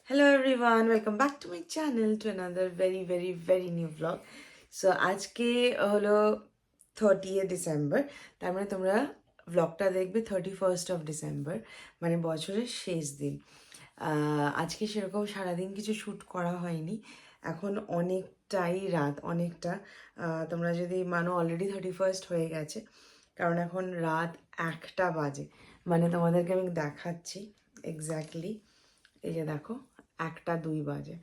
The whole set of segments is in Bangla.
Hello everyone, welcome back to my channel to another very new vlog. So আজকে হলো 30th ডিসেম্বর, তার মানে তোমরা ভ্লগটা দেখবে 31st অফ ডিসেম্বর, মানে বছরের শেষ দিন। আজকে সেরকম সারাদিন কিছু শ্যুট করা হয়নি, এখন অনেকটাই রাত, অনেকটা তোমরা যদি মানো অলরেডি 31st হয়ে গেছে, কারণ এখন রাত 1টা বাজে। মানে তোমাদেরকে আমি দেখাচ্ছি এক্স্যাক্টলি, এই যে দেখো 1টা 2 বাজে।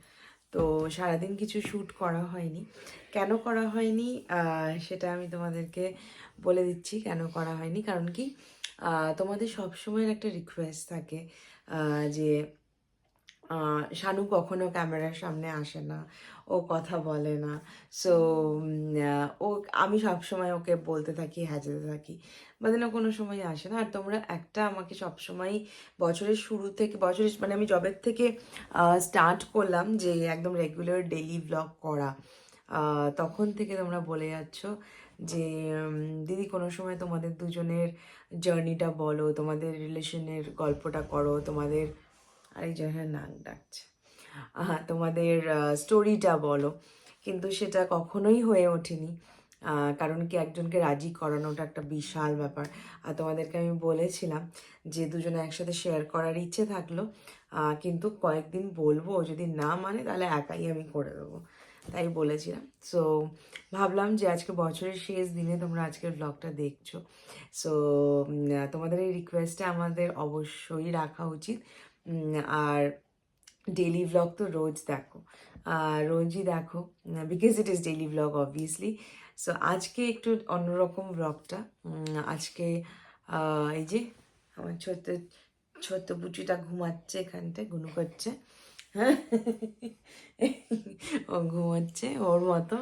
তো সারাদিন কিছু শ্যুট করা হয়নি। কেন করা হয়নি সেটা আমি তোমাদেরকে বলে দিচ্ছি কেন করা হয়নি। কারণ কি, তোমাদের সবসময়ের একটা রিকোয়েস্ট থাকে যে শানু কখনো ক্যামেরার সামনে আসে না, ও কথা বলে না। সো ও আমি সবসময় ওকে বলতে থাকি, হাজাতে থাকি, মানে না কোনো সময় আসে না। আর তোমরা একটা আমাকে সবসময় বছরের শুরু থেকে, বছরের মানে আমি জবের থেকে স্টার্ট করলাম যে একদম রেগুলার ডেইলি ব্লগ করা, তখন থেকে তোমরা বলে যাচ্ছ যে দিদি কোনো সময় তোমাদের দুজনের জার্নিটা বলো, তোমাদের রিলেশনের গল্পটা করো, তোমাদের আরেকজনের নাক ডাকছে, তোমাদের স্টোরিটা বলো। কিন্তু সেটা কখনোই হয়ে ওঠেনি, কারণ কি একজনকে রাজি করানোটা একটা বিশাল ব্যাপার। আর তোমাদেরকে আমি বলেছিলাম যে দুজনে একসাথে শেয়ার করার ইচ্ছে থাকলো, কিন্তু কয়েকদিন বলবো, যদি না মানে তাহলে একাই আমি করে দেবো, তাই বলেছিলাম। সো ভাবলাম যে আজকে বছরের শেষ দিনে তোমরা আজকের ব্লগটা দেখছো, সো তোমাদের এই রিকোয়েস্টটা আমাদের অবশ্যই রাখা উচিত। আর ডেইলি ভ্লগ তো রোজ দেখো, রোজই দেখো, because it is daily vlog obviously. So আজকে একটু অন্যরকম ভ্লগটা। আজকে এই যে আমার ছোট্ট ছোট্ট বুচিটা ঘুমাচ্ছে, এখানটায় গুনু করছে, হ্যাঁ ও ঘুমাচ্ছে ওর মতো।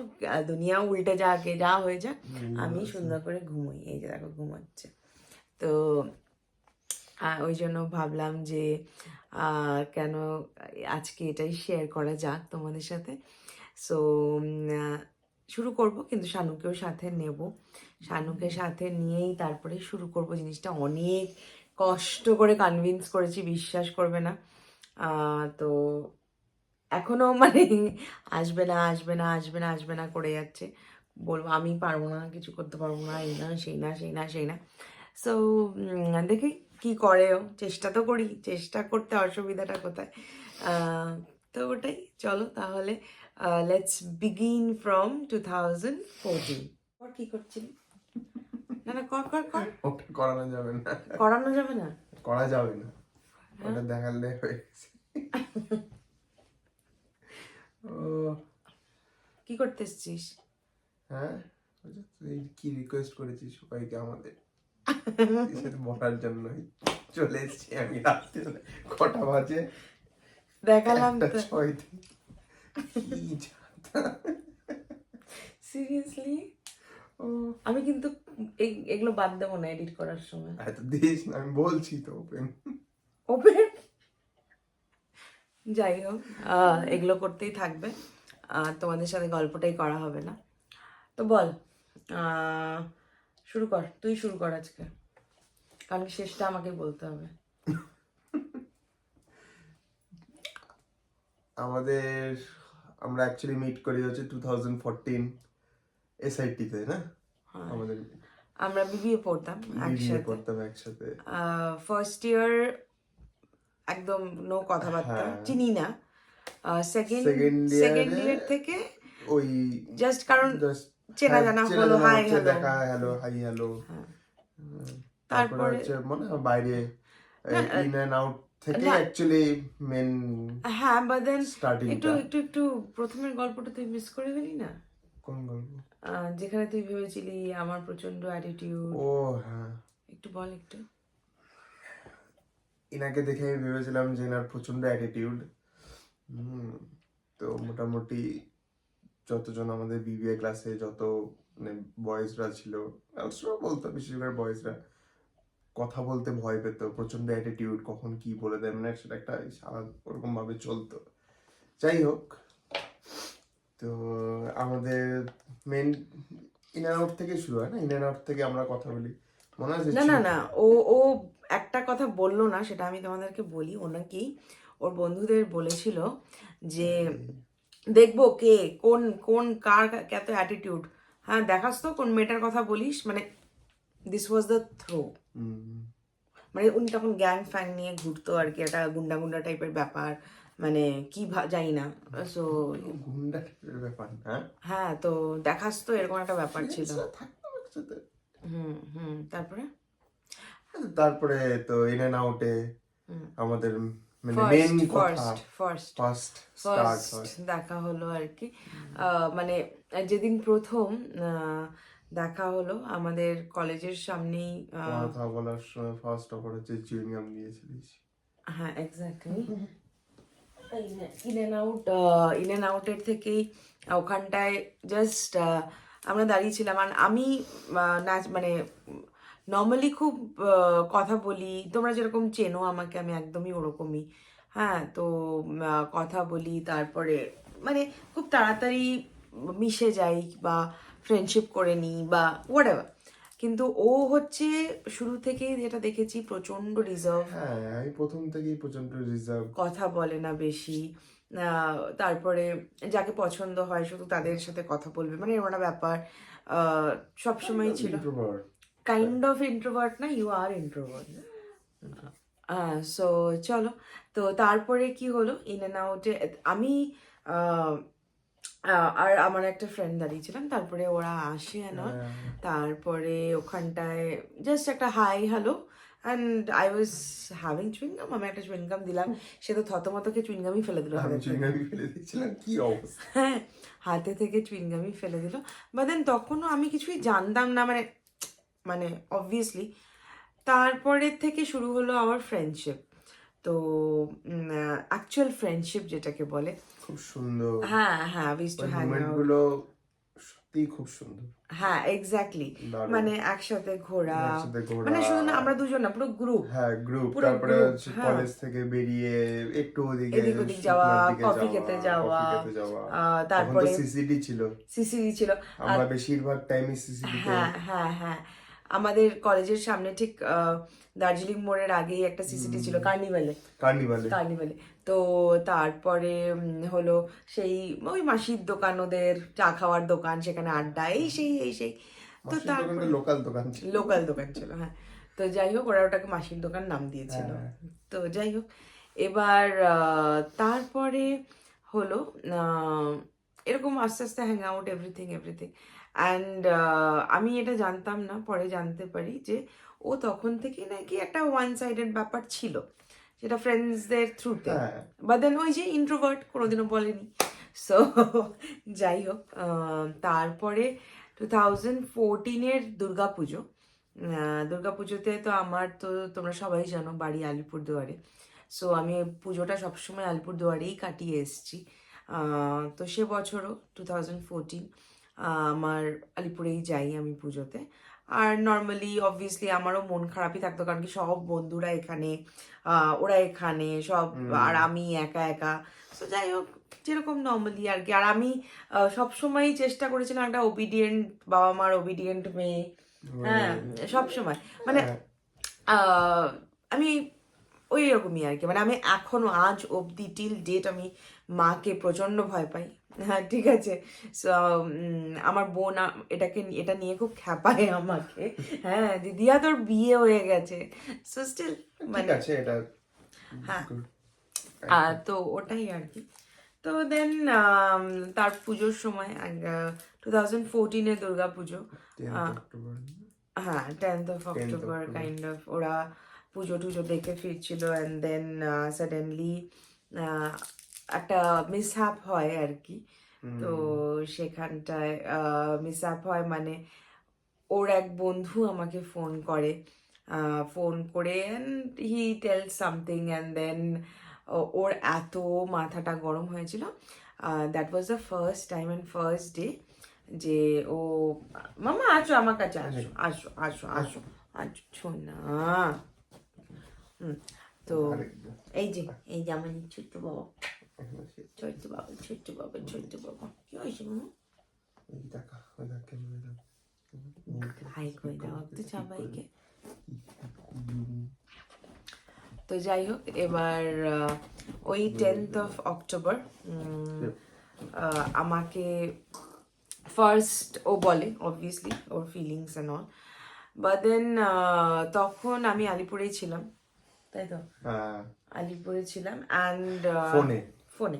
দুনিয়া উল্টে যাকে যা হয়ে যাক, আমি সুন্দর করে ঘুমোই। এই যে দেখো ঘুমাচ্ছে। তো ওই জন্য ভাবলাম যে কেন আজকে এটাই শেয়ার করা যাক তোমাদের সাথে। সো শুরু করব, কিন্তু শানুকেও সাথে নেব। শানুকে সাথে নিয়েই তারপরে শুরু করব জিনিসটা। অনেক কষ্ট করে কনভিন্স করেছি, বিশ্বাস করবে না। তো এখনও মানে আসবে না আসবে না আসবে না আসবে না করে যাচ্ছে। বলবো আমি পারবো না, কিছু করতে পারবো না, এই না সেই না সেই না সেই না। সো দেখি কি করে ও। চেষ্টা তো করি, চেষ্টা করতে অসুবিধাটা কোথায়। তো ওটাই, চলো তাহলে লেটস বিগিন ফ্রম 2014। ওর কি করছিলি? না না, কর কর কর। ওটা করানো যাবে না, করানো যাবে না, করা যাবে না, ওটা দেখালে হয়ে গেছে। ও কি করতে এসছিস? হ্যাঁ, তুই কি রিকোয়েস্ট করেছিস সবাইকে আমাদের সাথে বলার জন্যই চলে এসেছি আমি রাত্রে। কটা বাজে? দেখালাম তো 1:06। কি যাতা। সিরিয়াসলি। ও আমি কিন্তু এগুলো বাদ দেবো না এডিট করার সময়। এত দিস না, আমি বলছি তো ওপেন। ওপেন, যাই হোক, এগুলো করতেই থাকবে, তোমাদের সাথে গল্পটাই করা হবে না। তো বল, শুরু কর, তুই শুরু কর আজকে, কারণ শেষটা আমাকে বলতে হবে। আমাদের আমরা অ্যাকচুয়ালি মিট করি হচ্ছে 2014 এসআইটি তে, না? হ্যাঁ, আমাদের আমরা বিবিএ পড়তাম বিবিএ একসাথে। পড়তাম একসাথে। ফার্স্ট ইয়ার একদম নো কথাবার্তা, হ্যাঁ, চিনি না। সেকেন্ড সেকেন্ড সেকেন্ড ইয়ারে ইয়ার থেকে ওই জাস্ট কারণ জাস্ট চেনা জানা হলো, হাই হচ্ছে, হ্যালো। দেখা হ্যালো হাই হ্যালো। হ্যাঁ, তারপরে তারপরে হচ্ছে মনে হয় বাইরে না ইন অ্যান্ড আউট থেকে না, অ্যাকচুয়ালি মেন হ্যাঁ বাট দেন একটু স্টার্টিংটা। একটু একটু প্রথমের গল্পটা তুই মিস করে গেলি না? কোন গল্প? যেখানে তুই ভেবেছিলি আমার প্রচন্ড অ্যাটিটিউড। ও হ্যাঁ, একটু বল একটু। ইনাকে দেখে আমি ভেবেছিলাম যে এনার প্রচন্ড অ্যাটিটিউড। তো মোটামুটি যতজন আমাদের বিবিএ ক্লাসে যত মানে বয়েজরা ছিল, গার্লসরাও বলতো, বিশেষ করে বয়েজরা কথা বলতে ভয় পেত, প্রচন্ড অ্যাটিটিউড, কখন কি বলে দেয়, মানে সেটা একটা সারা ওরকম ভাবে চলতো। যাই হোক, তো আমাদের মেন ইন অ্যান্ড আউট থেকে শুরু হয়, না? ইন অ্যান্ড আউট থেকে আমরা কথা বলি, মনে আছে? না না না, ও ও একটা কথা বললো না, সেটা আমি তোমাদেরকে বলি। ও নাকি ওর বন্ধুদের বলেছিল যে দেখবো কে কোন কোন কার কত অ্যাটিটিউড, হ্যাঁ দেখাস তো কোন মেয়েটার কথা বলিস, মানে দিস ওয়াজ দ্য থ্রো। মানে উনি তখন গ্যাং ফ্যাং নিয়ে ঘুরতো আর কি, একটা গুন্ডা গুন্ডা টাইপের ব্যাপার, মানে কি জানি না। সো গুন্ডা টাইপের ব্যাপার না। হ্যাঁ, তো দেখাস তো এরকম একটা ব্যাপার ছিল। থাকতো একসাথে। তারপরে তারপরে তো ইন এন্ড আউটে আমাদের মানে মেন কথা ফার্স্ট স্টার্ট হয়। দেখা হলো আর কি। মানে যেদিন প্রথম দেখা হলো আমাদের কলেজের সামনেই। কথা বলার সময় ফার্স্ট অফার হচ্ছে চুইংগাম দিয়েছিলিস। হ্যাঁ এক্স্যাক্টলি, ইন অ্যান্ড আউটের থেকেই ওখানটায় জাস্ট আমরা দাঁড়িয়েছিলাম। আর আমি নাচ মানে নর্মালি খুব কথা বলি, তোমরা যেরকম চেনো আমাকে, আমি একদমই ওরকমই। হ্যাঁ, তো কথা বলি, তারপরে মানে খুব তাড়াতাড়ি মিশে যাই বা ফ্রেন্ডশিপ করে নিই বা হোয়াটএভার। কিন্তু ও হচ্ছে শুরু থেকেই যেটা দেখেছি প্রচন্ড রিজার্ভ, হ্যাঁ আমি প্রথম থেকেই প্রচন্ড রিজার্ভ, কথা বলে না বেশি। তারপরে যাকে পছন্দ হয় শুধু তাদের সাথে কথা বলবে, মানে এরকম একটা ব্যাপার সবসময় ছিল। কাইন্ড অফ ইন্ট্রোভার্ট না, ইউ আর ইন্ট্রোভার্ট। সো চলো, তো তারপরে কি হলো, ইন অ্যান্ড আউটে আমি আর আমার একটা ফ্রেন্ড দাঁড়িয়েছিলাম, তারপরে ওরা আসে না, তারপরে ওখানটায় জাস্ট একটা hi hello and I was having chewing gum, আমি একটা চুইংগাম দিলাম, সে তো থতমতকে চুইংগামই ফেলে দিল আমি চুইংগামই ফেলে দিয়েছিলাম, কি অবস্থা। হ্যাঁ, হাতে থেকে চুইংগামই ফেলে দিল। বাট দেন তখনও আমি কিছুই জানতাম না, মানে মানে অবভিয়াসলি। তারপরের থেকে শুরু হলো আমার ফ্রেন্ডশিপ। তো অ্যাকচুয়াল ফ্রেন্ডশিপ যেটাকে বলে, খুব সুন্দর। হ্যাঁ হ্যাঁ, we used to hang out. গুলো সত্যি খুব সুন্দর। হ্যাঁ এক্স্যাক্টলি, মানে একসাথে ঘোরা, মানে শুধু না আমরা দুজন না, পুরো গ্রুপ। হ্যাঁ গ্রুপ, তারপরে কলেজ থেকে বেরিয়ে একটু এদিক ওদিক যাওয়া, কফি খেতে যাওয়া, তারপরে সিসিডি ছিল, আমরা বেশিরভাগ টাইমই সিসিডি তে। হ্যাঁ হ্যাঁ হ্যাঁ, আমাদের কলেজের সামনে ঠিক দার্জিলিং মোড়ের আগেই একটা সিসিডি ছিল, কার্নিভালে। তো তারপরে হলো সেই ওই মাসির দোকান, ওদের চা খাওয়ার দোকান, সেখানে আড্ডা, এই সেই। তো তারপরে লোকাল দোকান ছিল, হ্যাঁ। তো যাই হোক, ওরা ওটাকে মাসির দোকান নাম দিয়েছিল। তো যাই হোক, এবার তারপরে হলো এরকম আস্তে আস্তে হ্যাং আউট, এভরিথিং। অ্যান্ড আমি এটা জানতাম না, পরে জানতে পারি যে ও তখন থেকে নাকি একটা ওয়ান সাইডেড ব্যাপার ছিল, সেটা ফ্রেন্ডসদের থ্রুতে। বা দেন ওই যে ইন্ট্রোভার্ট, কোনোদিনও বলেনি। সো যাই হোক, তারপরে 2014-এর দুর্গাপুজোতে তো আমার, তো তোমরা সবাই জানো বাড়ি আলিপুরদুয়ারে। সো আমি পুজোটা সবসময় আলিপুরদুয়ারেই কাটিয়ে এসেছি। তো সে বছরও 2014 আমার আলিপুরেই যাই আমি পুজোতে। আর নর্মালি অবভিয়াসলি আমারও মন খারাপই থাকতো, কারণ কি সব বন্ধুরা এখানে, ওরা এখানে সব, আর আমি একা একা। তো যাই হোক, যেরকম নর্মালি আর কি। আর আমি সবসময়ই চেষ্টা করেছিলাম একটা ওবিডিয়েন্ট, বাবা মার ওবিডিয়েন্ট মেয়ে, হ্যাঁ সবসময়, মানে আমি ওই রকমই আর কি। মানে আমি এখনো আজ অবধি টিল ডেট আমি মাকে প্রচন্ড ভয় পাই, হ্যাঁ ঠিক আছে। সো আমার বোন এটা নিয়ে খুব খ্যাপায় আমাকে, হ্যাঁ দিদিয়া তোর বিয়ে হয়ে গেছে। সো স্টিল মানে এটা হ্যাঁ, তো ওটাই আর কি। তো দেন তার পুজোর সময় 2014-এ দুর্গাপুজো, হ্যাঁ 10th of October kind of, ওরা পুজো টুজো দেখে ফিরছিল অ্যান্ড দেন সাডেনলি একটা মিসহ্যাপ হয় আর কি। তো সেখানটায় মিসহ্যাপ হয়, মানে ওর এক বন্ধু আমাকে ফোন করে and he tell something and then ওর এত মাথাটা গরম হয়েছিল। That was the first time and first day যে ও, মামা আসো আমার কাছে, আসো না। তো এই যে আমার ছোট্ট বাবা, কি হয়েছে মামা? হাই করে দাও তো সবাইকে। তো যাই হোক এবার ওই 10th of October আমাকে ফার্স্ট ও বলে অবভিয়াসলি ওর feelings and all, but then তখন আমি আলিপুরেই ছিলাম, তাই তো হ্যাঁ আলিপুরে ছিলাম অ্যান্ড ফোনে ফোনে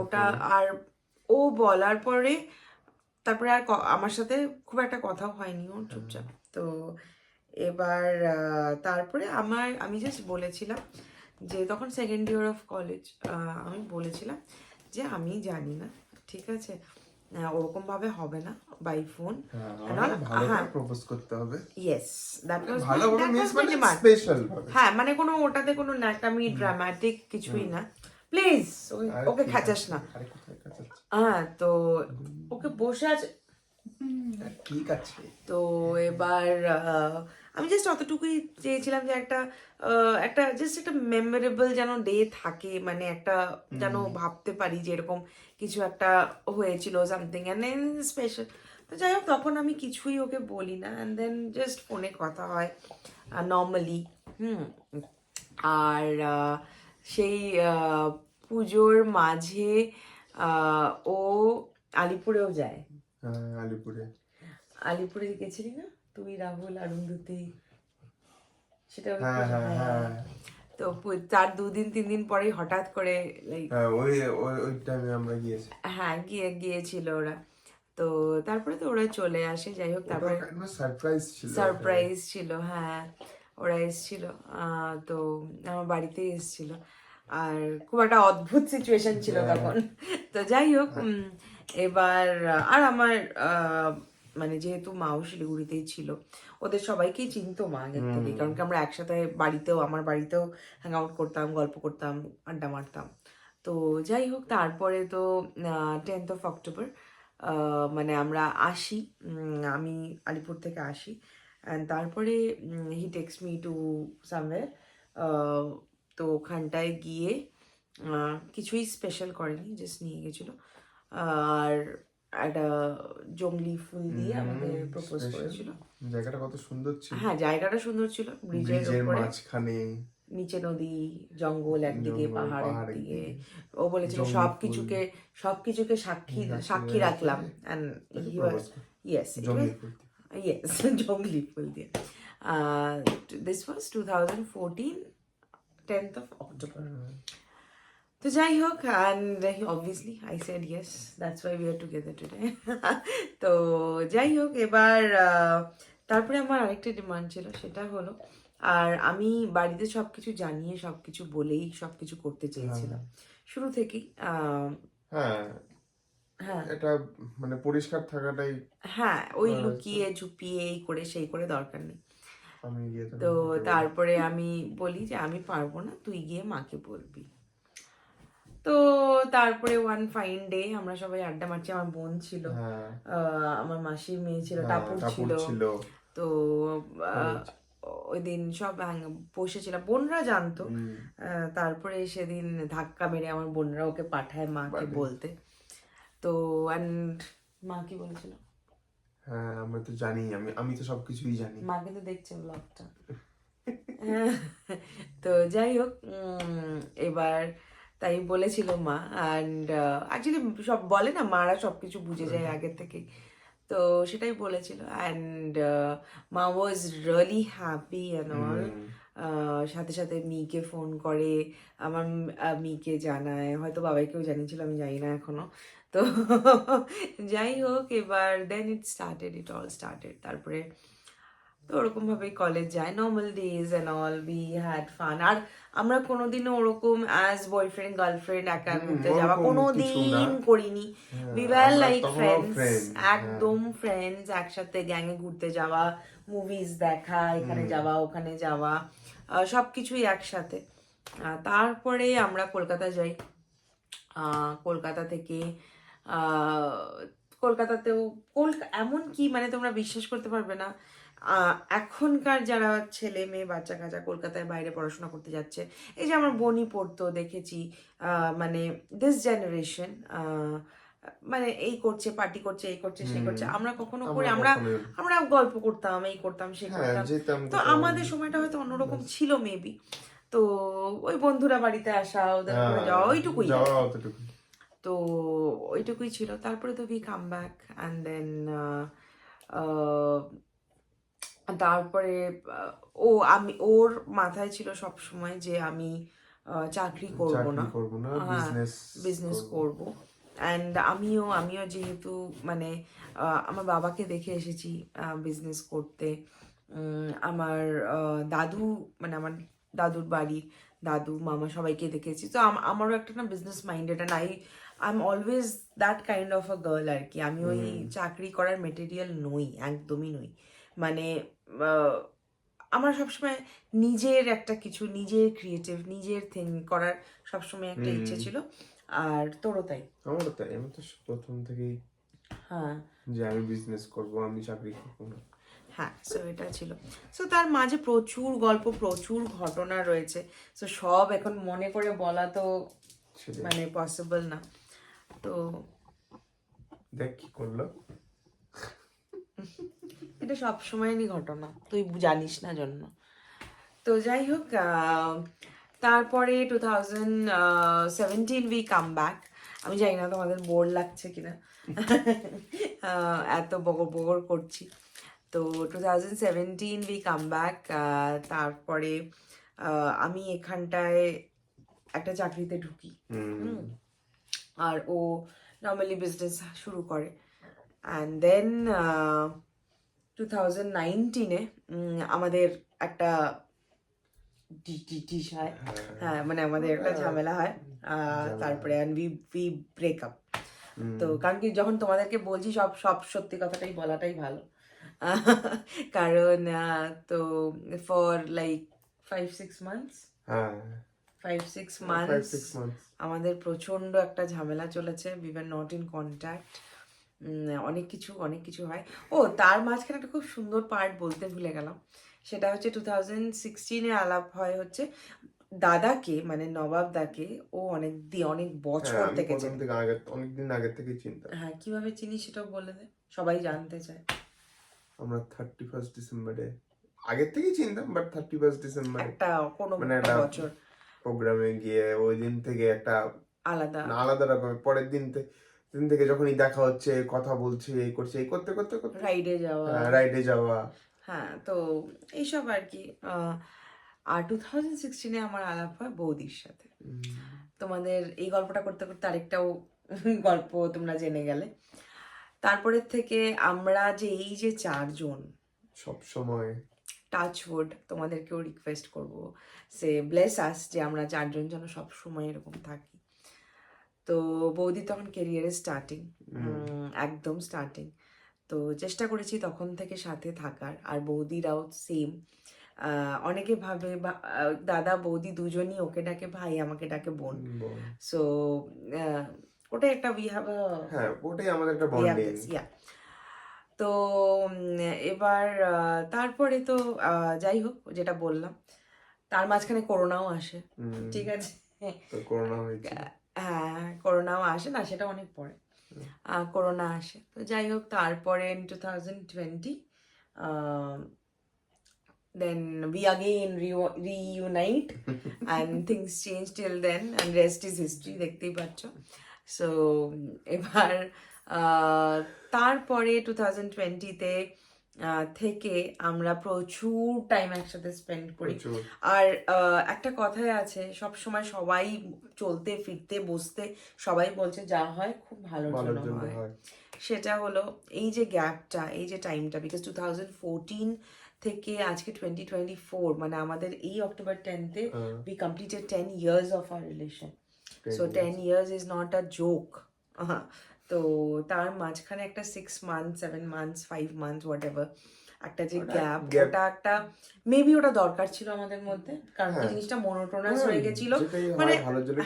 ওটা আর ও বলার পরে তারপরে আর আমার সাথে খুব একটা কথাও হয়নি ওর, চুপচাপ। তো এবার তারপরে আমি জাস্ট বলেছিলাম যে তখন সেকেন্ড ইয়ার অফ কলেজ, আমি বলেছিলাম যে আমি জানি না, ঠিক আছে, ওরকম ভাবে হবে না বাই ফোন। ভালোভাবে প্রপোজ করতে হবে। ইয়েস, দ্যাট ওয়াজ ভালোভাবে মিন্স মানে স্পেশাল ভাবে। হ্যাঁ, মানে কোনো ওটাতে কোনো ন্যাকামি ড্রামাটিক কিছুই না, প্লিজ ওকে খাচাস না। আরে কোথায় কাছাচ্ছি? হ্যাঁ, তো ওকে বসে আছে, ঠিক আছে। তো এবার আমি জাস্ট অতটুকুই চেয়েছিলাম যে একটা জাস্ট একটা মেমোরেবল যেন ডে থাকে, মানে একটা যেন ভাবতে পারি যে এরকম কিছু একটা হয়েছিল সামথিং অ্যান্ড স্পেশাল। তো যাই হোক তখন আমি কিছুই ওকে বলি না, অ্যান্ড দেন জাস্ট ফোনে কথা হয় নর্মালি। আর সেই পুজোর মাঝে ও আলিপুরেও যায়। আলিপুরে গেছিলি না তুই, রাহুল, অরুন্ধতী, সেটা তো তার 2-3 দিন পরে হঠাৎ করে লাইক ওই টাইমে আমরা গিয়েছি। হ্যাঁ গিয়েছিল ওরা। তো তারপরে তো ওরা চলে আসে, যাই হোক তারপরে সারপ্রাইজ ছিল। হ্যাঁ, ওরা এসেছিল, তো আমার বাড়িতেই এসেছিল, আর খুব একটা অদ্ভুত সিচুয়েশন ছিল তখন। তো যাই হোক এবার আর আমার মানে যেহেতু মাও শিলিগুড়িতেই ছিল, ওদের সবাইকেই চিনতো মা আগের থেকে, কারণ কি আমরা একসাথে আমার বাড়িতেও হ্যাং আউট করতাম, গল্প করতাম, আড্ডা মারতাম। তো যাই হোক তারপরে তো 10th of October মানে আমরা আসি, আমি আলিপুর থেকে আসি, অ্যান্ড তারপরে he takes me two somewhere. তো ওখানটায় গিয়ে কিছুই স্পেশাল করেনি, জাস্ট নিয়ে গেছিলো আর একটা জংলি ফুল দিয়ে আমাকে প্রপোজ করেছিল। জায়গাটা কত সুন্দর ছিল। হ্যাঁ, জায়গাটা সুন্দর ছিল, ব্রিজের উপরে, মাঝখানে, নিচে নদী, জঙ্গল একদিকে, পাহাড় একদিকে। ও বলেছিল সবকিছুকে সাক্ষী রাখলাম, এন্ড ইয়েস জঙ্গলি ফুল দিয়ে। This was 2014 10th of October. তো যাই হোক, and obviously I said yes, that's why we are together today. তো যাই হোক এবার তারপরে আমার আরেকটা ডিমান্ড ছিল, সেটা হলো, আর আমি বাড়িতে সবকিছু জানিয়ে সবকিছু বলেই সবকিছু করতে চেয়েছিলাম শুরু থেকেই। হ্যাঁ, এটা মানে পরিষ্কার থাকাটাই, হ্যাঁ, ওই লুকিয়ে ঝুপিয়ে এই করে সেই করে দরকার নেই। তো তারপরে আমি বলি যে আমি পারবো না, তুই গিয়ে মাকে বলবি। তো তারপরে ওয়ান ফাইন ডে আমরা সবাই আড্ডা মারছি, আমার বোন ছিল, আমার মাসির মেয়ে ছিল, টাপুর ছিল। তো ওই দিন সব বসেছিলাম, বোনরা জানতো। তারপরে সেদিন ধাক্কা মেরে আমার বোনরা ওকে পাঠায় মাকে বলতে। তো অ্যান্ড মা কি বলেছিল? হ্যাঁ, আমরা তো জানি, আমি তো সবকিছুই জানি। মা কিন্তু দেখছে ব্লগটা। তো যাই হোক এবার তাই বলেছিল মা, অ্যান্ড অ্যাকচুয়ালি সব বলে না মারা সবকিছু বুঝে যায় আগের থেকেই, তো সেটাই বলেছিল। অ্যান্ড মা was really happy and all. সাথে সাথে মিকে ফোন করে, আমার মিকে জানায়, হয়তো বাবাইকেও জানিয়েছিল, আমি জানি না এখনো। তো যাই হোক এবার দেন ইট অল স্টার্টেড। তারপরে তো ওরকমভাবেই কলেজ যায়, normal days and all, we had fun. আর আমরা কোনোদিনও ওরকম অ্যাজ বয়ফ্রেন্ড গার্লফ্রেন্ড একা ঘুরতে যাওয়া কোনোদিন করিনি। উই ওয়্যার লাইক ফ্রেন্ডস, একদম ফ্রেন্ডস, একসাথে গ্যাংয়ে ঘুরতে যাওয়া, মুভিজ দেখা, এখানে যাওয়া ওখানে যাওয়া, সব কিছুই একসাথে। তারপরে আমরা কলকাতা যাই, কলকাতা থেকে কলকাতাতেও এমন কি মানে তোমরা বিশ্বাস করতে পারবে না, এখনকার যারা ছেলে মেয়ে বাচ্চা কাচ্চা কলকাতায় বাইরে পড়াশোনা করতে যাচ্ছে, এই যে আমার বোনই পড়তো দেখেছি, মানে দিস জেনারেশন মানে এই করছে, পার্টি করছে, এই করছে, সেই করছে। আমরা কখনো করে আমরা গল্প করতাম, এই করতাম, সে করতাম। তো আমাদের সময়টা হয়তো অন্যরকম ছিল মেবি। তো ওই বন্ধুরা বাড়িতে আসা, ওদের ওখানে যাওয়া, ওইটুকুই। যাওয়া অতটুকু। তো ওইটুকুই ছিল। তারপরে তো we come back and then তারপরে ও আমি ওর মাথায় ছিল সব সময় যে আমি চাকরি করব না, চাকরি করবো না, হ্যাঁ, বিজনেস করবো। করব। অ্যান্ড আমিও যেহেতু মানে আমার বাবাকে দেখে এসেছি বিজনেস করতে। আমার দাদু, মানে আমার দাদুর বাড়ি, দাদু মামা সবাইকে দেখেছি। তো আমারও একটা না business minded, and I am always that kind of a girl আর কি। আমি ওই চাকরি করার মেটেরিয়াল নই, একদমই নই। মানে আহ, আমার সবসময় নিজের একটা কিছু, নিজের ক্রিয়েটিভ, নিজের থিং করার সবসময় একটা ইচ্ছে ছিল। আর তোরও তাই? আমারও তাই, আমি তো প্রথম থেকেই হ্যাঁ যে আমি বিজনেস করবো, আমি চাকরি করবো না। হ্যাঁ, সো এটা ছিল। সো তার মাঝে প্রচুর গল্প, প্রচুর ঘটনা রয়েছে। সো সব এখন মনে করে বলা তো সেটাই। মানে পসিবল না। তো দেখ কি করলো। এটা সব সময়েরই ঘটনা, তুই জানিস না জন্য। তো যাই হোক, তারপরে 2017 উই কাম ব্যাক। আমি জানি না তোমাদের বোর লাগছে কিনা, এত বগর বগর করছি। তো 2017 উই কাম ব্যাক। তারপরে আমি এখানটায় একটা চাকরিতে ঢুকি। আর ও নর্মালি বিজনেস শুরু করে। অ্যান্ড দেন 2019-এ আমাদের একটা ডিশ হয়, হ্যাঁ, মানে আমাদের একটা ঝামেলা হয়। তারপরে উই ব্রেক আপ। তো কারণ কি, যখন তোমাদেরকে বলছি সব সব সত্যি কথাটাই বলাটাই ভালো। কারণ তো ফর লাইক 5-6 মান্থস, হ্যাঁ 5-6 5-6 মান্থস months আমাদের প্রচন্ড একটা ঝামেলা চলেছে। We were not in contact. অনেক কিছু হয়। ও, তার মাঝখানে একটা খুব সুন্দর পার্ট বলতে ভুলে গেলাম। সেটা হচ্ছে 2016-এ আলাপ হয় হচ্ছে দাদাকে, মানে নবাব দাকে। ও অনেক বছর হ্যাঁ, আমি থেকে প্রথম চেনে। থেকে অনেকদিন আগের থেকেই চিনতাম। হ্যাঁ, কিভাবে চিনি সেটাও বলে দে, সবাই জানতে চায়। আমরা 31st ডিসেম্বরে আগের থেকেই চিনতাম, বাট 31st ডিসেম্বরে একটা কোনো মানে একটা একটা বছর প্রোগ্রামে গিয়ে ওই দিন থেকে একটা আলাদা। না আলাদা রকমের, পরের দিন থেকে যখনই দেখা হচ্ছে, কথা বলছে, এই করছে, এই করতে করতে করতে রাইডে যাওয়া। রাইডে যাওয়া। হ্যাঁ, তো এইসব আর কি। আর 2016-এ আমার আলাপ হয় বৌদির সাথে। তোমাদের এই গল্পটা করতে করতে আরেকটাও গল্প তোমরা জেনে গেলে। তারপরের থেকে আমরা যে এই যে 4 জন, সব সময় টাচউড, তোমাদেরকেও রিকোয়েস্ট করবো, সে ব্লেস আস, যে আমরা 4 জন যেন সব সময় এরকম থাকি। তো বৌদি তখন কেরিয়ারে স্টার্টিং, একদম স্টার্টিং। তো চেষ্টা করেছি তখন থেকে সাথে থাকার। আর বৌদিরাও সেম। অনেকে ভাবে দাদা বৌদি দুজনই ওকে ডাকে ভাই, আমাকে ডাকে বোন। সো ওটাই একটা হ্যাঁ, ওটাই আমাদের একটা বন্ডিং। তো এবার তারপরে তো যাই হোক, যেটা বললাম, তার মাঝখানে করোনাও আসে। ঠিক আছে, তো করোনা হয়েছে। হ্যাঁ, করোনাও আসে না, সেটা অনেক পরে করোনা আসে। তো যাই হোক, তারপরে in 2020 then we again reunite and things change till then and rest is history, দেখতেই পাচ্ছ। সো এবার তারপরে 2020-তে থেকে আমরা প্রচুর টাইম একসাথে স্পেন্ড করি। আর একটা কথাই আছে, সব সময় সবাই চলতে ফিরতে বসতে সবাই বলছে যা হয় খুব ভালোর জন্য হয়। সেটা হলো এই যে গ্যাপটা, এই যে টাইমটা, বিকজ 2014 থেকে আজকে 2024, মানে আমাদের এই October 10th we completed 10 years of our relation. So 10 years is not a joke. তো তার মাঝখানে একটা 6 months, 7 months, 5 months, whatever একটা যে গ্যাপ, ওটা একটা মেবি ওটা দরকার ছিল আমাদের মধ্যে, কারণ কি জিনিসটা মনোটোনাস হয়ে গেছিল, মানে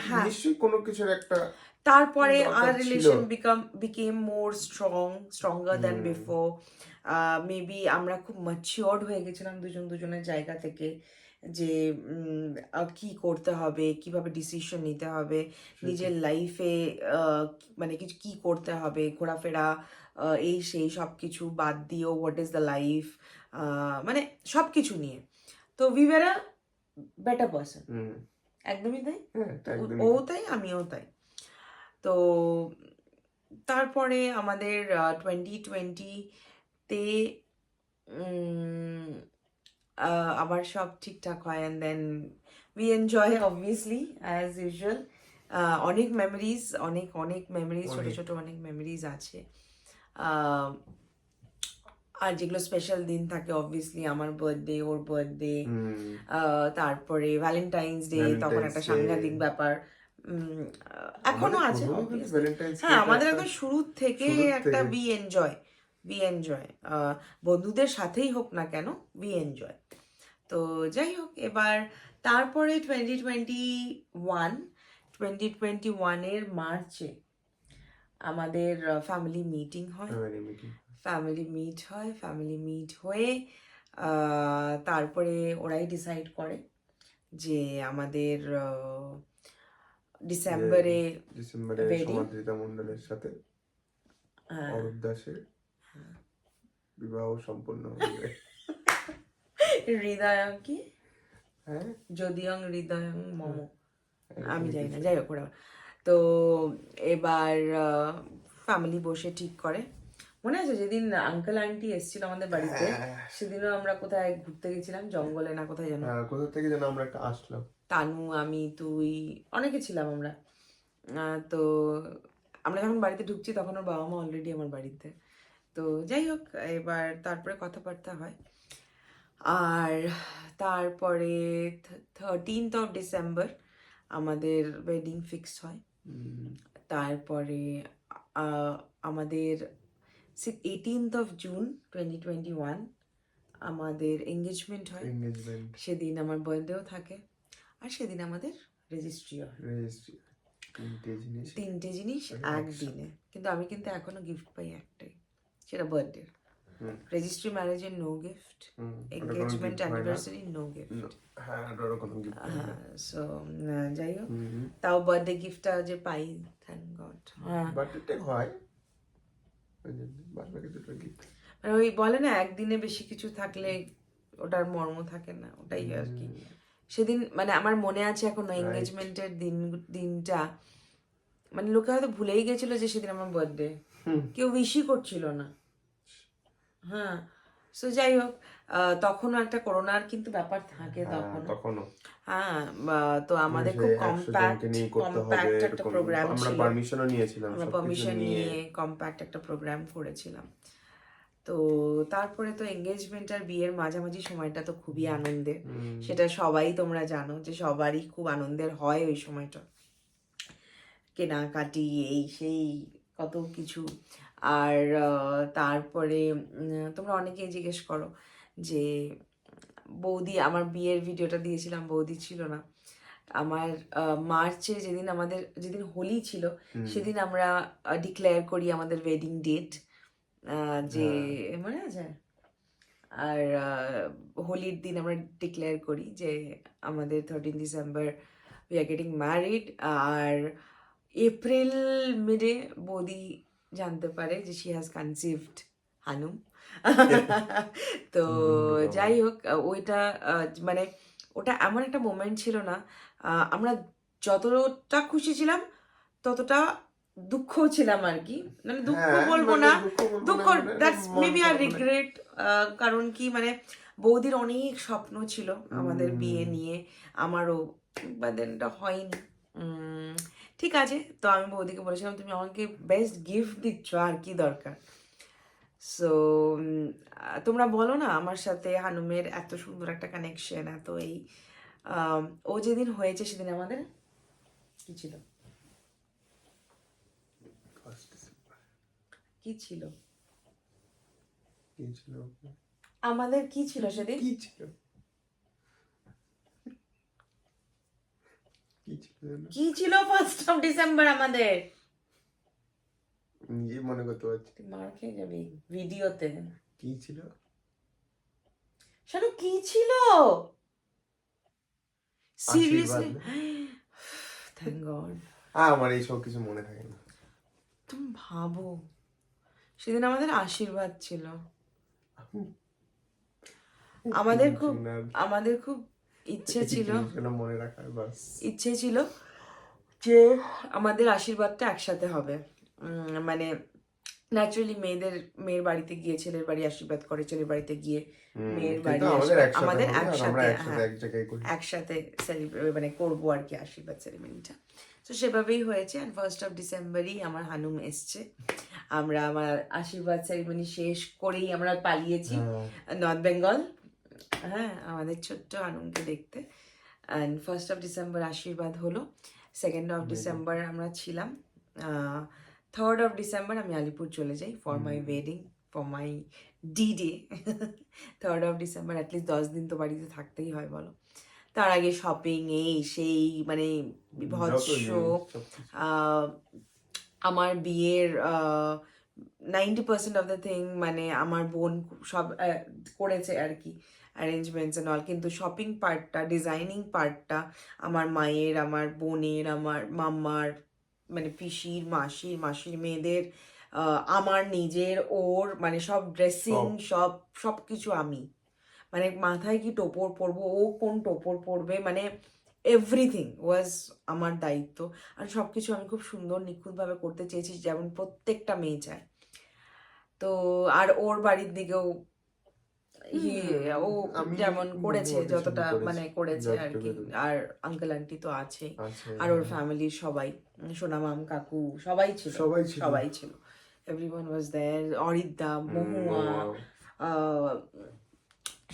হ্যাঁ, নিশ্চয়ই কোনো কিছুর একটা। তারপরে our relation became more stronger than before. Maybe আমরা খুব ম্যাচিওরড হয়ে গেছিলাম দুজনের জায়গা থেকে, যে কি করতে হবে, কিভাবে ডিসিশন নিতে হবে নিজের লাইফে, মানে কিছু কি করতে হবে, ঘোরাফেরা, এই সেই সব কিছু বাদ দিয়েও হোয়াট ইজ দ্য লাইফ, মানে সব কিছু নিয়ে। তো we were a better person. হুম, একদমই তাই। হ্যাঁ তো একদমই ও তাই। তাই, আমিও তাই। তো তারপরে আমাদের 2020-তে আবার সব ঠিকঠাক হয়, and then we enjoy obviously as usual. অনেক মেমোরিজ, অনেক অনেক মেমোরিজ, ছোট অনেক। ছোট অনেক মেমোরিজ আছে। আহ, আর যেগুলো স্পেশাল দিন থাকে, অবভিয়াসলি আমার বার্থডে, ওর বার্থডে, হুম, তারপরে ভ্যালেন্টাইন্স ডে, তখন ভ্যালেন্টাইন্স একটা ডে। সাংঘাতিক ব্যাপার। এখনো আমাদের আছে প্রথমে কিন্তু অবভিয়াসলি। ভ্যালেন্টাইন্স হ্যাঁ, ডেটা আমাদের একটা একদম শুরু থেকে শুরুর একটা থেকে। উই এনজয় বন্ধুদের সাথেই হোক না কেন, উই এনজয়। তো যাই হোক, এবার তারপরে 2021 মার্চে আমাদের ফ্যামিলি মিটিং হয়। Family meeting. ফ্যামিলি মিট হয়ে তারপরে ওরাই ডিসাইড করে যে আমাদের ডিসেম্বরে ডিসেম্বরে ওয়েডিং। সমাদৃতা মণ্ডলের সাথে অরূপ দাসের বিবাহ সম্পন্ন হবে। হৃদয়ং কি, হ্যাঁ, যদিয়ং হৃদয়ং মম, আমি এরকমই জানি না, কিছু। যাই হোক ওরা। তো এবার ফ্যামিলি বসে ঠিক করে। মনে আছে যেদিন আঙ্কেল আন্টি এসেছিল আমাদের বাড়িতে, হ্যাঁ, সেদিনও আমরা কোথায় ঘুরতে গেছিলাম, জঙ্গলে না কোথায় যেন। হ্যাঁ, কোথা থেকে যেন আমরা একটা আসলাম। তানু, আমি, তুই, অনেকে ছিলাম আমরা। তো আমরা যখন বাড়িতে ঢুকছি তখন ওর বাবা মা অলরেডি আমার বাড়িতে। তো যাই হোক, এবার তারপরে কথাবার্তা হয়। আর তারপরে 13th of December আমাদের ওয়েডিং ফিক্স হয়। তারপরে আমাদের 18th of June 2021 আমাদের এঙ্গেজমেন্ট হয়। এঙ্গেজমেন্ট, সেদিন আমার বার্থডেও থাকে, আর সেদিন আমাদের রেজিস্ট্রিও হয়। রেজিস্ট্রি, তিনটে জিনিস একদিনে। কিন্তু আমি কিন্তু এখনো গিফট পাই একটাই, সেটা বার্থডে। হুম, রেজিস্ট্রি ম্যারেজে নো গিফট, ওটা কোনো এঙ্গেজমেন্ট gift হয় না। Anniversary no gift. হ্যাঁ, ওটারও কোনো গিফট হয় না। হ্যাঁ, সো যাই হোক, হুম, তাও বার্থডে গিফটটা যে পাই, থ্যাংক গড। হ্যাঁ, বার্থডে হয় ওই জন্য, বাদ বাকি দুটো গিফট। মানে ওই বলে না, একদিনে বেশি কিছু থাকলে ওটার মর্ম থাকে না, ওটাই আর কি। সেদিন মানে আমার মনে আছে এখনো এঙ্গেজমেন্টের দিনটা, মানে লোকে হয়তো ভুলেই গেছিল যে সেদিন আমার বার্থডে, কেউ উইশই করছিল না। হ্যাঁ, সো যাই হোক, তখনও একটা করোনার কিন্তু ব্যাপার থাকে তখন। তখনও হ্যাঁ, তো আমাদের সেই খুব 100 জনকে নিয়ে করতে হবে কম্প্যাক্ট একটা এরকম। প্রোগ্রাম আমরা ছিল। পারমিশনও নিয়েছিলাম, আমরা সবকিছু পারমিশন নিয়ে। নিয়ে কম্প্যাক্ট একটা প্রোগ্রাম করেছিলাম। তো তারপরে তো এঙ্গেজমেন্ট আর বিয়ের মাঝামাঝি সময়টা তো খুবই আনন্দের। সেটা সবাই তোমরা জানো যে সবারই খুব আনন্দের হয় ওই সময়টা, কেনাকাটি এই সেই কত কিছু। আর তারপরে তোমরা অনেকেই জিজ্ঞেস করো যে বৌদি, আমার বিয়ের ভিডিওটা দিয়েছিলাম, বৌদি ছিল না। আমার মার্চে যেদিন হোলি ছিল, সেদিন আমরা ডিক্লেয়ার করি আমাদের ওয়েডিং ডেট, যে মনে আছে। আর হোলির দিন আমরা ডিক্লেয়ার করি যে আমাদের 13 December we are getting married. আর এপ্রিল মিডে বৌদি জানতে পারে যে শি হ্যাজ কনসিভড হানুম। তো যাই হোক, ওইটা মানে ওটা এমন একটা মোমেন্ট ছিল না, আমরা যতটা খুশি ছিলাম ততটা দুঃখও ছিলাম আর কি। মানে দুঃখ বলবো না, দুঃখ, দ্যাটস মেবি আর রিগ্রেট। কারণ কি, মানে বৌদির অনেক স্বপ্ন ছিল আমাদের বিয়ে নিয়ে, আমারও, বাট দেন এটা হয়নি। ঠিক আছে, তো আমি বৌদিকে বলেছিলাম তুমি আমাকে বেস্ট গিফট দিচ্ছ, আর কি দরকার। সো তোমরা বলো না, আমার সাথে হানুমের এত সুন্দর একটা কানেকশন, এত এই ও যেদিন হয়েছে সেদিন আমাদের কি ছিল, কি ছিল, আমাদের কি ছিল সেদিন, কি ছিল 1st of December আমাদের, নিজে মনে করতে পারছি। তুই মার খেয়ে যাবি ভিডিওতে। কি ছিল শানু, কি ছিল সিরিয়াসলি, থ্যাংক গড। আমার এইসব কিছু মনে থাকে না। তুমি ভাবো, সেদিন আমাদের আশীর্বাদ ছিল, আমাদের খুব ইচ্ছে এই ছিল জিনিসগুলো মনে রাখার বাস। ইচ্ছে ছিল যে আমাদের আশীর্বাদটা একসাথে হবে। মানে ন্যাচারালি মেয়ের বাড়িতে গিয়ে ছেলের বাড়ি আশীর্বাদ করে, ছেলের বাড়িতে গিয়ে মেয়ের কিন্তু বাড়ি আমাদের আশীর্বাদ, একসাথে আমাদের হবে আর আমরা একসাথে, একসাথে হ্যাঁ এক জায়গায় করি। একসাথে মানে করবো আর কি আশীর্বাদ সেরেমনিটা। তো সেভাবেই হয়েছে। অ্যান্ড 1st of ডিসেম্বরই আমার হানুম এসছে। আমরা আমার আশীর্বাদ সেরেমনি শেষ করেই আমরা পালিয়েছি নর্থ বেঙ্গল, হ্যাঁ, আমাদের ছোট্ট হানুমকে দেখতে। অ্যান্ড 1st of ডিসেম্বর আশীর্বাদ হলো, 2nd of ডিসেম্বর আমরা ছিলাম, 3rd of ডিসেম্বর আমি আলিপুর চলে যাই for my wedding, for my day. 3rd of December at least 10 দিন তো বাড়িতে থাকতেই হয় বলো। তার আগে শপিং এই সেই মানে বিভৎস। আমার বিয়ের 90% অফ দ্য থিং মানে আমার বোন সব করেছে আর কি, অ্যারেঞ্জমেন্টস অ্যান্ড অল, কিন্তু শপিং পার্টটা, ডিজাইনিং পার্টটা আমার মায়ের, আমার বোনের, আমার মাম্মার, মানে পিসির, মাসির মেয়েদের, আমার নিজের, ওর, মানে সব ড্রেসিং, সব কিছু আমি, মানে মাথায় কি টোপর পরবো, ও কোন টোপর পরবে, মানে এভরিথিং ওয়াজ আমার দায়িত্ব। আর সব কিছু আমি খুব সুন্দর নিখুঁতভাবে করতে চেয়েছি, যেমন প্রত্যেকটা মেয়ে চায়। তো আর ওর বাড়ির দিকেও ও যেমন করেছে, যতটা মানে করেছে আর কি। আর আঙ্কেল আন্টি তো আছেই, আর ওর ফ্যামিলির সবাই, সোনামাম কাকু সবাই ছিল, এভরিওয়ান ওয়াজ দেয়ার, অরিদ্দা, মহুয়া,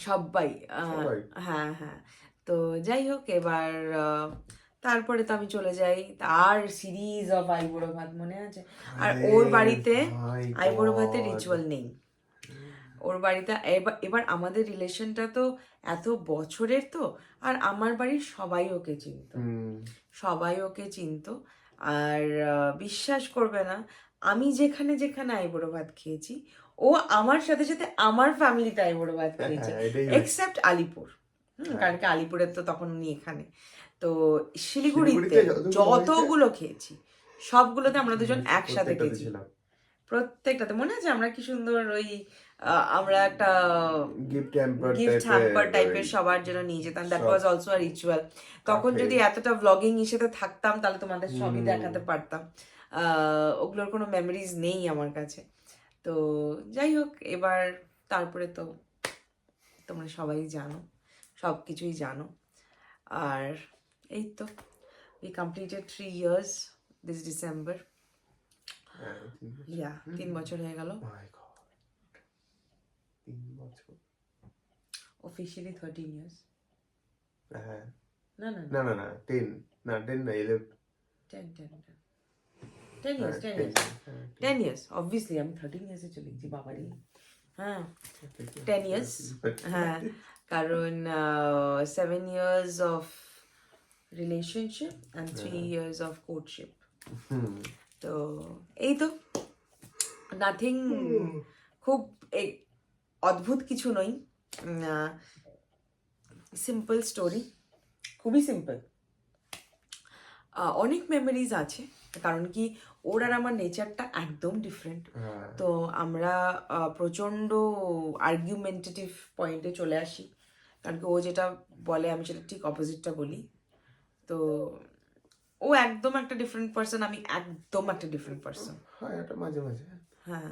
সবাই, হ্যাঁ হ্যাঁ। তো যাই হোক, এবার তারপরে তো আমি চলে যাই, আর সিরিজ অফ আইবুড়ো ভাত মনে আছে। আর ওর বাড়িতে আইবুড়ো ভাতের রিচুয়াল নেই, ওর বাড়িতে এবার আমাদের রিলেশনটা তো এত বছরের, তো আর আমার বাড়ির সবাই ওকে চিনতো। আর বিশ্বাস করবে না, আমি যেখানে যেখানে আইবুড়ো ভাত খেয়েছি, ও আমার সাথে সাথে আমার ফ্যামিলিতে আইবুড়ো ভাত খেয়েছে, এক্সেপ্ট আলিপুর। কারণ কি আলিপুরের তো তখন উনি এখানে, তো শিলিগুড়িতে যতগুলো খেয়েছি সবগুলোতে আমরা দুজন একসাথে খেয়েছি, প্রত্যেকটাতে। মনে আছে আমরা কি সুন্দর ওই আমরা একটা গিফট হ্যাম্পার টাইপের সবার জন্য নিয়ে যেতাম, that was also a ritual. তখন যদি এতটা ব্লগিং হিসেবে থাকতাম তাহলে তোমাদের সবই দেখাতে পারতাম। ওগুলোর কোনো মেমোরিজ নেই আমার কাছে। তো যাই হোক, এবার তারপরে তো তোমরা সবাই জানো, সব কিছুই জানো। আর এই তো we completed 3 years this December. 3 বছর হয়ে গেল। Officially 13 years. No, 10 years. Obviously, আমি 13 years চলে গেছি বাবারি। হ্যাঁ, 10 years. হ্যাঁ, কারণ 7 years of relationship and 3 years of courtship. তো এই তো, নাথিং খুব অদ্ভুত কিছু নই, সিম্পল স্টোরি, খুবই সিম্পল। অনেক মেমোরিজ আছে, কারণ কি ওর আর আমার নেচারটা একদম ডিফারেন্ট। তো আমরা প্রচণ্ড আর্গুমেন্টেটিভ পয়েন্টে চলে আসি, কারণ কি ও যেটা বলে আমি সেটা ঠিক অপোজিটটা বলি। তো ও একদম একটা ডিফারেন্ট পার্সন, আমি একদম একটা ডিফারেন্ট পার্সন। হ্যাঁ,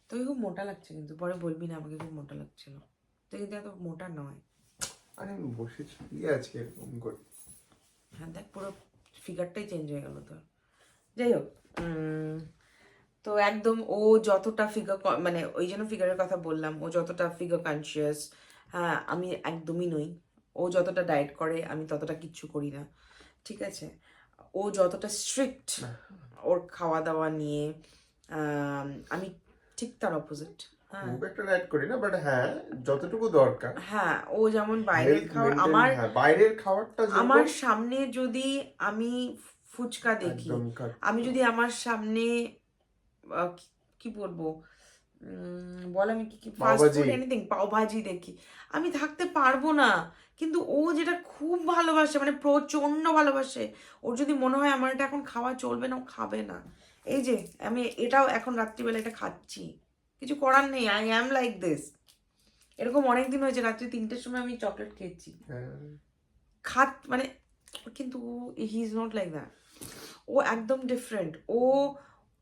তুই খুব মোটা লাগছে, কিন্তু পরে বলবি না আমাকে খুব মোটা লাগছিল, তুই কিন্তু এত মোটা নয়। আরে আমি বসেছি আজকে এরকম করে, হ্যাঁ দেখ পুরো ফিগারটাই চেঞ্জ হয়ে গেল তোর। যাই হোক, তো একদম ও যতটা ফিগার, মানে ওই জন্য ফিগারের কথা বললাম, ও যতটা ফিগার কনসিয়াস, হ্যাঁ আমি একদমই নই। ও যতটা ডায়েট করে আমি ততটা কিচ্ছু করি না, ঠিক আছে। ও যতটা স্ট্রিক্ট ওর খাওয়া দাওয়া নিয়ে, আমি ঠিক তার অপোজিট। খুব একটা ডায়েট করি না, বাট হ্যাঁ যতটুকু দরকার। হ্যাঁ, ও যেমন বাইরের খাবার, বাইরের খাবারটা আমার সামনে যদি আমি ফুচকা দেখি, আমি যদি আমার সামনে কি বলবো, বল আমি কি ফাস্ট ফুড এনিথিং, পাওভাজি দেখি, আমি থাকতে পারবো না। কিন্তু ও যেটা খুব ভালোবাসে, মানে প্রচন্ড ভালোবাসে, ওর যদি মনে হয় আমার এটা এখন খাওয়া চলবে না, ও খাবে না। এই যে আমি এটাও এখন রাত্রিবেলা এটা খাচ্ছি, কিছু করার নেই, আই অ্যাম লাইক দিস। এরকম অনেকদিন হয়েছে রাত্রি 3টের সময় আমি চকলেট খেয়েছি, মানে কিন্তু he is not like that. ও একদম ডিফারেন্ট।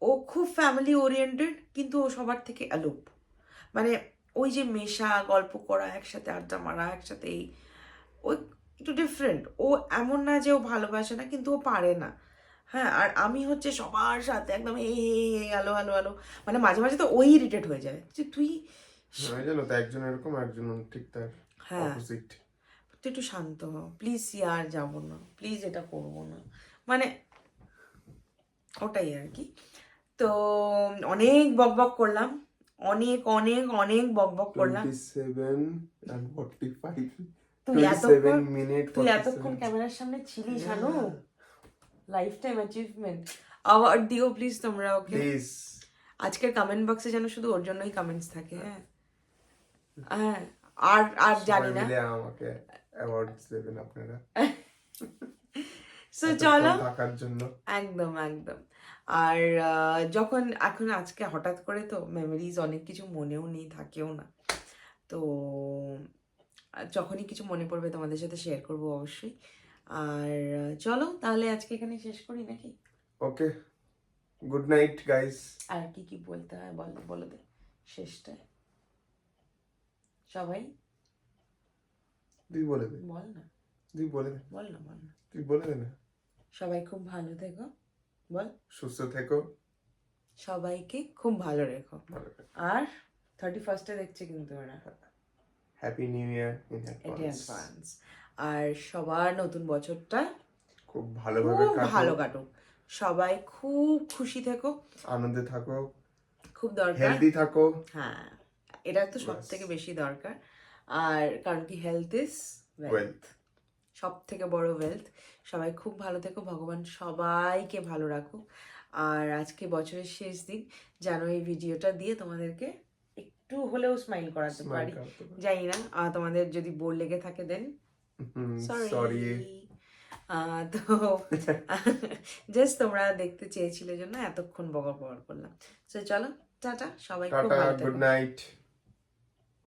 ও খুব ফ্যামিলি ওরিয়েন্টেড, কিন্তু ও সবার থেকে অ্যালোপ। মানে ওই যে মেশা, গল্প করা, একসাথে আড্ডা মারা, একসাথে ও একটু ডিফারেন্ট। ও এমন না যে ও ভালোবাসে না, কিন্তু ও পারে না। হ্যাঁ, আর আমি হচ্ছে সবার সাথে একদম হ্যালো হ্যালো হ্যালো, মানে মাঝে মাঝে তো ওই ইরিটেট হয়ে যায় যে তুই হ্যাঁ, জানো তো, একজন এরকম, একজন ঠিক তার হ্যাঁ অপোজিট। তুই একটু শান্ত হ প্লিজ, ইয়ার যাবো না প্লিজ, এটা করবো না, মানে ওটাই আর কি। তো অনেক বকবক করলাম, অনেক অনেক অনেক বকবক করলাম। 27:45 তুই 27 এতক্ষণ মিনিট তুই এতক্ষণ 47 ক্যামেরার সামনে ছিলি Shanu. Lifetime achievement award দিও প্লিজ তোমরা ওকে। প্লিজ। আজকের কমেন্ট বক্সে যেন শুধু ওর জন্যই কমেন্টস থাকে। হ্যাঁ হ্যাঁ, আর আর জানি সবাই না। মিলে আমাকে অ্যাওয়ার্ড দেবেন আপনারা সো এতক্ষণ চলো, থাকার জন্য। একদম একদম। আর যখন এখন আজকে হঠাৎ করে তো মেমোরিজ অনেক কিছু মনেও নেই, থাকেও না। তো যখনই কিছু মনে পড়বে তোমাদের সাথে শেয়ার করবো অবশ্যই। আর চলো তাহলে আজকে এখানে শেষ করি নাকি? ওকে, গুড নাইট গাইস। আর কি কি বলতে হয় বলে দে শেষটায়। সবাই তুই বলে দে, বল না, তুই বলে দে, বল না, বল না। তুই বলে দে না। সবাই খুব ভালো থেকো, বল। সুস্থ থেকো, সবাইকে খুব ভালো রেখো। ভালো থেকো। আর 31 দেখছে কিন্তু ওরা। হ্যাপি নিউ ইয়ার ইন এটা অ্যাডভান্স। অ্যাডভান্স। আর সবার নতুন বছরটা খুব ভালোভাবে খুব কাটুক, ভালো কাটুক। সবাই খুব খুশি থেকো, আনন্দে থাকো, খুব দরকার। হেলদি থাকো। হ্যাঁ, এটা তো সব ব্যাস। থেকে বেশি দরকার। আর কারণ কি হেলথ ইজ ওয়েলথ, ওয়েলথ। সব থেকে বড় ওয়েলথ। সবাই খুব ভালো থেকো, ভগবান সবাইকে ভালো রাখুক। আর আজকে বছরের শেষ দিন, যেন এই ভিডিওটা দিয়ে তোমাদেরকে একটু হলেও স্মাইল করাতে পারি। জানি না তোমাদের যদি বোর লেগে থাকে দেন সরি। সরি। তো জাস্ট তোমরা দেখতে চেয়েছিলে জন্য এতক্ষণ বকর করলাম। তো চলো, টাটা, সবাই খুব টাটা, ভালো গুড থেকো। নাইট।